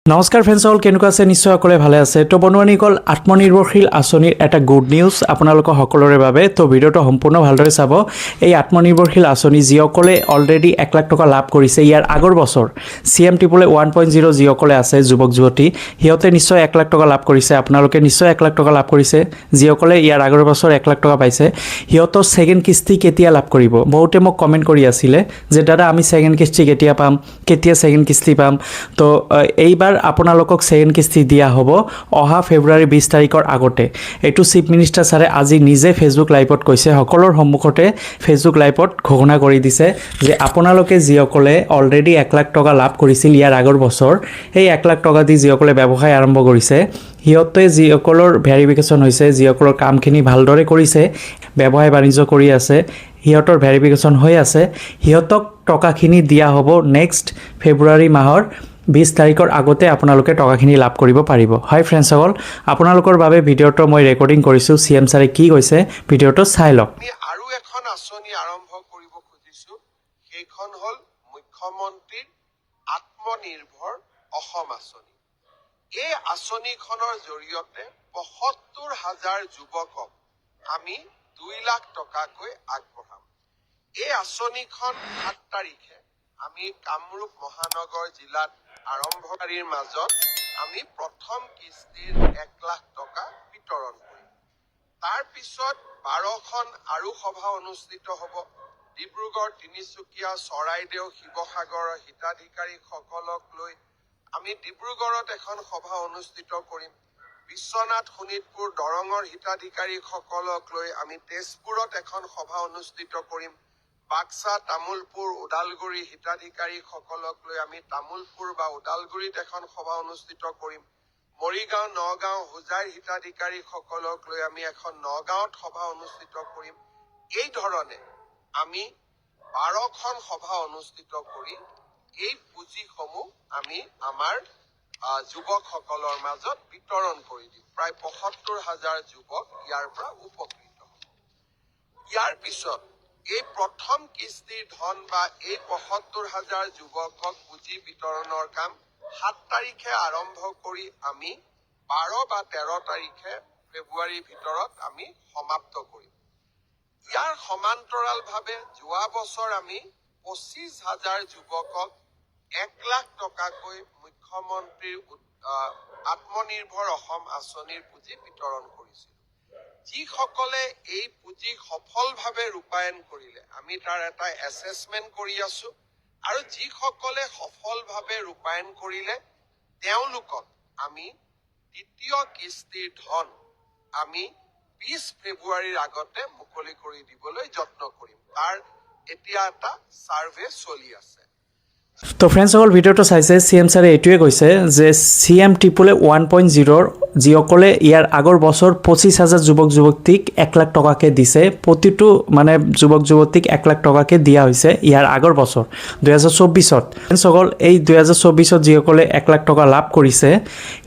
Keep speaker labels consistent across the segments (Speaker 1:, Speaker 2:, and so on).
Speaker 1: নমস্কাৰ ফ্ৰেণ্ডছসকল, কেনেকুৱা আছে? নিশ্চয় সকলোৱে ভালে আছে। তো বন্ধুবান্ধৱীসকল, আত্মনিৰ্ভৰশীল আঁচনিৰ এটা গুড নিউজ আপোনালোকৰ সকলোৰে বাবে। তো ভিডিঅ'টো সম্পূৰ্ণ ভালদৰে চাব। এই আত্মনিৰ্ভৰশীল আঁচনি যিসকলে অলৰেডি 1 লাখ টকা লাভ কৰিছে ইয়াৰ আগৰ বছৰ, CM টিপলে 1.0 যিসকলে আছে যুৱক যুৱতী, সিহঁতে নিশ্চয় 1 লাখ টকা লাভ কৰিছে। আপোনালোকে নিশ্চয় 1 লাখ টকা লাভ কৰিছে। যিসকলে ইয়াৰ আগৰ বছৰ 1 লাখ টকা পাইছে, সিহঁতৰ ছেকেণ্ড কিস্তি কেতিয়া লাভ কৰিব? বহুতে মোক কমেণ্ট কৰি আছিলে যে দাদা আমি ছেকেণ্ড কিস্তি কেতিয়া পাম, কেতিয়া ছেকেণ্ড কিস্তি পাম। তো এইবাৰ আপোনালোকক ছেকেণ্ড কিস্তি দিয়া হ'ব অহা ফেব্ৰুৱাৰী 20 তাৰিখৰ আগতে। এইটো চিফ মিনিষ্টাৰ ছাৰে আজি নিজে ফেচবুক লাইভত কৈছে, সকলোৰ সন্মুখতে ফেচবুক লাইভত ঘোষণা কৰি দিছে যে আপোনালোকে যিসকলে অলৰেডি 1 লাখ টকা লাভ কৰিছিল ইয়াৰ আগৰ বছৰ, সেই 1 লাখ টকা দি যিসকলে ব্যৱসায় আৰম্ভ কৰিছে, সিহঁতে যিসকলৰ ভেৰিফিকেশ্যন হৈছে, যিসকলৰ কামখিনি ভালদৰে কৰিছে, ব্যৱসায় বাণিজ্য কৰি আছে, সিহঁতৰ ভেৰিফিকেশ্যন হৈ আছে, সিহঁতক টকাখিনি দিয়া হ'ব নেক্সট ফেব্ৰুৱাৰী মাহৰ 20 তাৰিখৰ আগতে আপোনালোকে টকাখিনি লাভ কৰিব পাৰিব। হয় ফ্ৰেণ্ডছসকল, আপোনালোকৰ বাবে ভিডিঅ'টো মই ৰেকৰ্ডিং কৰিছোঁ। CM ছাৰে কি কৈছে ভিডিঅ'টো চাই লওক।
Speaker 2: আমি আৰু এখন আঁচনি আৰম্ভ কৰিব খুজিছোঁ, সেইখন হ'ল মুখ্যমন্ত্ৰীৰ আত্মনিৰ্ভৰ অসম আঁচনি। এই আঁচনিখনৰ জৰিয়তে ৭৫,০০০ যুৱকক আমি 2 লাখ টকাকৈ আগবঢ়াম। এই আঁচনিখন ৭ তাৰিখে আমি কামৰূপ মহানগৰ জিলাত আৰম্ভকাৰীৰ মাজত আমি প্ৰথম কিস্তিৰ 1 লাখ টকা বিতৰণ কৰিম। তাৰ পিছত 12খন আৰু সভা অনুষ্ঠিত হ'ব। ডিব্ৰুগড়, তিনিচুকীয়া, চৰাইদেউ, শিৱসাগৰৰ হিতাধিকাৰীসকলক লৈ আমি ডিব্ৰুগড়ত এখন সভা অনুষ্ঠিত কৰিম। বিশ্বনাথ, শোণিতপুৰ, দৰঙৰ হিতাধিকাৰীসকলক লৈ আমি তেজপুৰত এখন সভা অনুষ্ঠিত কৰিম। বাক্সা, তামোলপুৰ, ওদালগুৰি হিতাধিকাৰীসকলক লৈ আমি তামোলপুৰ বা ওদালগুৰিত এখন সভা অনুষ্ঠিত কৰিম। মৰিগাঁও, নগাঁও, হোজাইৰ হিতাধিকাৰীসকলক লৈ আমি এখন নগাঁৱত সভা অনুষ্ঠিত কৰিম। এই ধৰণে আমি 12খন সভা অনুষ্ঠিত কৰি এই পুঁজিসমূহ আমি আমাৰ যুৱকসকলৰ মাজত বিতৰণ কৰি দিম। প্ৰায় ৭৫,০০০ যুৱক ইয়াৰ পৰা উপকৃত হ'ব। ইয়াৰ পিছত এই প্ৰথম কিস্তিৰ ধন বা এই ৭৫,০০০ যুৱকক পুঁজি বিতৰণৰ কাম 7 তাৰিখে আৰম্ভ কৰি আমি 12 বা 13 তাৰিখে ফেব্ৰুৱাৰীৰ ভিতৰত আমি সমাপ্ত কৰিম। ইয়াৰ সমান্তৰালভাৱে যোৱা বছৰ আমি 25,000 যুৱকক 1 লাখ টকাকৈ মুখ্যমন্ত্ৰীৰ আত্মনিৰ্ভৰ অসম আঁচনিৰ পুঁজি বিতৰণ কৰিছিলোঁ। যিসকলে এই পুঁজি সফলভাৱে ৰূপায়ণ কৰিলে আমি তাৰ এটা এছেছমেণ্ট কৰি আছো, আৰু যিসকলে সফলভাৱে ৰূপায়ণ কৰিলে তেওঁলোকক আমি দ্বিতীয় কিস্তিৰ ধন আমি 20 ফেব্ৰুৱাৰীৰ আগতে মুকলি কৰি দিবলৈ যত্ন কৰিম। তাৰ এতিয়া এটা ছাৰ্ভে চলি আছে।
Speaker 1: তো ফ্ৰেণ্ডছসকল, ভিডিঅ'টো চাইছে, CM ছাৰে এইটোৱে কৈছে যে CM টিপলে 1.0 যিসকলে ইয়াৰ আগৰ বছৰ 25,000 যুৱক যুৱতীক 1 লাখ টকাকৈ দিছে। প্ৰতিটো যুৱক যুৱতীক 1 লাখ টকাকৈ দিয়া হৈছে ইয়াৰ আগৰ বছৰ 2024-ত। ফ্ৰেণ্ডছসকল, এই 2024-ত যিসকলে 1 লাখ টকা লাভ কৰিছে,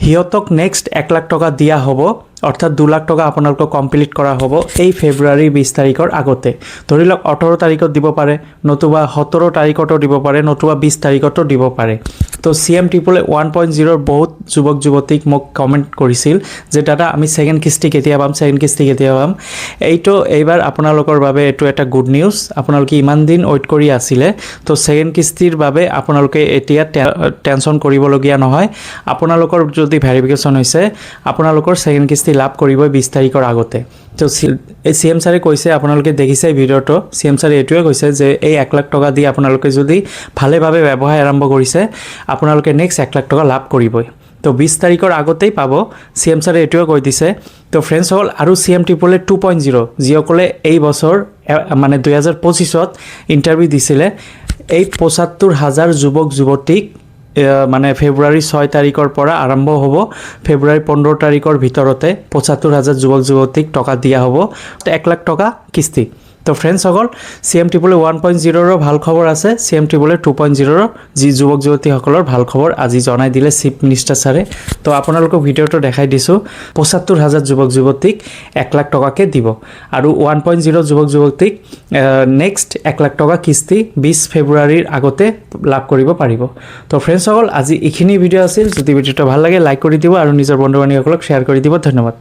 Speaker 1: সিহঁতক নেক্সট 1 লাখ টকা দিয়া হ'ব, অৰ্থাৎ 2 লাখ টকা আপোনালোকক কমপ্লিট কৰা হ'ব এই ফেব্ৰুৱাৰী 20 তাৰিখৰ আগতে। ধৰি লওক 18 তাৰিখত দিব পাৰে, নতুবা 17 তাৰিখতো দিব পাৰে, নতুবা 20 তাৰিখতো দিব পাৰে। তো CM টিপলে 1.0 বহুত যুৱক যুৱতীক মোক কমেণ্ট কৰিছিল যে দাদা আমি ছেকেণ্ড কিস্তি কেতিয়া পাম, ছেকেণ্ড কিস্তি কেতিয়া পাম। এইবাৰ আপোনালোকৰ বাবে এইটো এটা গুড নিউজ। আপোনালোকে ইমান দিন ৱেইট কৰি আছিলে, তো ছেকেণ্ড কিস্তিৰ বাবে আপোনালোকে এতিয়া টেনশ্যন কৰিবলগীয়া নহয়। আপোনালোকৰ যদি ভেৰিফিকেশ্যন হৈছে, আপোনালোকৰ ছেকেণ্ড কিস্তি লাভ কৰিবই 20 তাৰিখৰ আগতে। তো এই CM ছাৰে কৈছে, আপোনালোকে দেখিছে ভিডিঅ'টো, CM ছাৰে এইটোৱে কৈছে যে এই 1 লাখ টকা দি আপোনালোকে যদি ভালেভাৱে ব্যৱসায় আৰম্ভ কৰিছে, আপোনালোকে নেক্সট 1 লাখ টকা লাভ কৰিবই। তো 20 তাৰিখৰ আগতেই পাব, CM ছাৰে এইটোৱে কৈ দিছে। তো ফ্ৰেণ্ডছসকল, আৰু CM টিপলে 2.0 যিসকলে এই বছৰ 2025-ত ইণ্টাৰভিউ দিছিলে, এই ৭৫,000 যুৱক যুৱতীক ফেব্ৰুৱাৰী 6 তাৰিখৰ পৰা আৰম্ভ হ'ব। ফেব্ৰুৱাৰী 15 তাৰিখৰ ভিতৰতে ৭৫,000 যুৱক যুৱতীক টকা দিয়া হ'ব, 1 লাখ টকা কিস্তি। তো ফ্ৰেণ্ডসকল CM ট্ৰিপল 1.0ৰ ভাল খবৰ আছে, CM ট্ৰিপল 2.0ৰ যি যুৱক যুৱতীসকলৰ ভাল খবৰ আজি জনাই দিলে চিফ মিনিষ্টাৰ ছাৰে। তো আপোনালোকক ভিডিঅ'টো দেখাই দিছোঁ, ৭৫,000 যুৱক যুৱতীক 1 লাখ টকাকৈ দিব আৰু 1.0 যুৱক যুৱতীক নেক্সট 1 লাখ টকা কিস্তি 20 ফেব্ৰুৱাৰীৰ আগতে লাভ কৰিব পাৰিব। তো ফ্ৰেণ্ডসকল আজি এইখিনি ভিডিঅ' আছিল। যদি ভিডিঅ'টো ভাল লাগে লাইক কৰি দিব আৰু নিজৰ বন্ধু বান্ধৱীসকলক শ্বেয়াৰ কৰি দিব। ধন্যবাদ।